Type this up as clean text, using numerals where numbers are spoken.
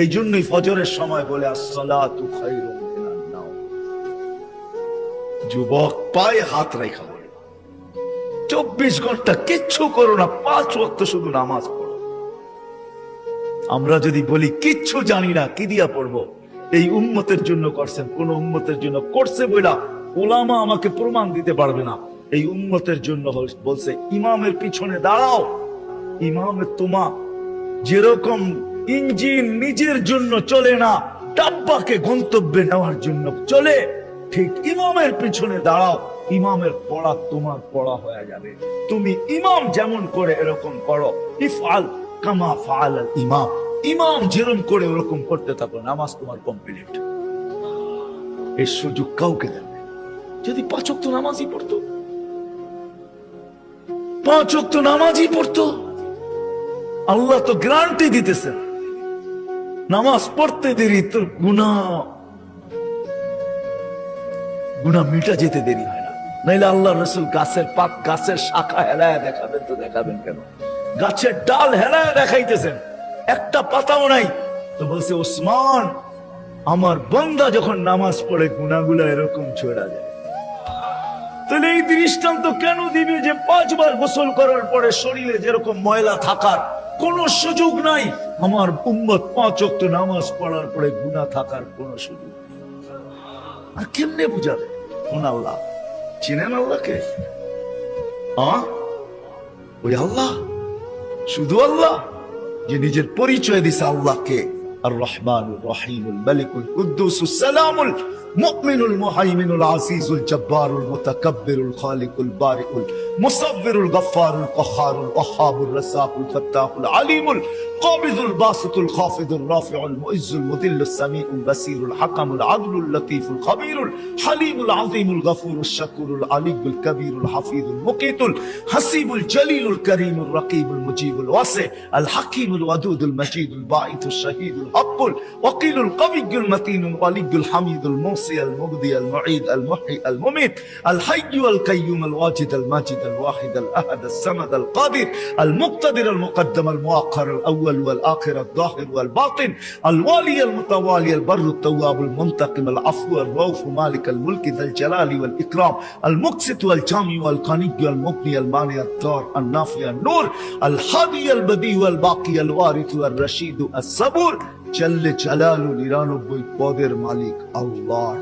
এই জন্যই ফজরের সময় বলে আসসালাতু খায়রুম মিনান নাওম। যুবক পায়ে হাত রেখা বলে 24 ঘন্টা কিচ্ছু করো না, 5 ওয়াক্ত শুধু নামাজ পড়ো। আমরা যদি বলি কিচ্ছু জানি না, কি দিয়া পড়বো? এই উম্মতের জন্য করছেন, কোন উম্মতের জন্য করছে বইলা উলামা আমাকে প্রমাণ দিতে পারবে না। এই উম্মতের জন্য বলছে ইমামের পিছনে দাঁড়াও। ইমামের তোমা যেরকম ইঞ্জিন নিজের জন্য চলে না, ডাব্বাকে গন্তব্যে নেওয়ার জন্য চলে, ঠিক ইমামের পিছনে দাঁড়াও। ইমামের পড়া তোমার পড়া হয়ে যাবে। তুমি ইমাম যেমন করে এরকম করো, ইফআল কামা ফাআল আল ইমাম। ইমাম যেরকম করে ওরকম করতে থাকো, নামাজ তোমার কমপ্লিট। এর সুযোগ কাউকে দেবে যদি 5 ওয়াক্ত নামাজই পড়তো, 5 ওয়াক্ত নামাজই পড়তো। আল্লাহ তো গ্যারান্টি দিতেছেন, নামাজ পড়তে দেরি তোর গুনাহ মিটা যেতে দেরি হয় না। নাইলে আল্লাহ রসুল গাছের শাখা হেলায় দেখাবেন, তো দেখাবেন কেন? গাছের ডাল হেলায় দেখাইতেছেন, একটা পাতাও নাই, তো বলছে ওসমান আমার বান্দা যখন নামাজ পড়ে গুনাহগুলো এরকম ঝরা যায়। তাহলে এই দৃষ্টান্ত কেন দিবে যে 5 বার গোসল করার পরে শরীরে যেরকম ময়লা থাকার কোন সুযোগ নাই, আমার উম্মত 5 ওয়াক্ত নামাজ পড়ার পরে গুনাহ থাকার কোন সুযোগ নেই? আর কেমনে বুঝাবে? কোন আল্লাহ? চিনেন আল্লাহকে? ওই আল্লাহ, শুধু আল্লাহ যে নিজের পরিচয় দিছে আল্লাহকে আর রহমানুর রহিমুল মালিকুল কুদ্দুসুস সালামুল মুমিনুল মুহাইমিনুল আজিজুল জব্বারুল মুতাকাব্বিরুল খালিকুল বারিকুল মুসাব্বিরুল গফফারুল কহারুল ওয়াহাবুর রাসাকুল ফাত্তাহুল আলিমুল কাবিদুল বাসিতুল খাফিদুর রাফিউল মুইজ্জুল মুদিল্লুস সামিউল বাসিরুল হাকামুল আদলুল লতীফুল খবীরুল হালিমুল আযীমুল গফুরুশ শাকুরুল আলিয়ুল কবীরুল হাফিজুল মুকিতুল হাসিবুল জলিলুল করিমুল রকিবুল মুজিবুল ওয়াসি আল হাকিমুল ওয়াদুদুল মজিদুল বাঈতুশ শাহীদুল হকুল ওয়াকিলুল কবিয়্যুল মতিনুল ওয়ালিয়ুল হামিদুল মুসি আল মুবদি আল মুঈদ আল মুহয়ি আল মুমিত আল হাইয়্যু আল কাইয়্যুম আল ওয়াজিদ আল মাজিদ আল ওয়াহিদ আল আহাদ আল সামাদ আল কাদির আল মুক্তাদির আল মুকদ্দম আল মুআক্খার আল আউয়াল والآخر الظاهر والباطن الوالي المتوالي البر التواب المنتقم العفو الرؤوف مالك الملك ذا الجلال والإكرام المقسط والجامع والقني والمغني المانع الضار النافع النور الهادي البديع الباقي الوارث الرشيد الصبور جل جلاله 99 পদের মালিক আল্লাহ।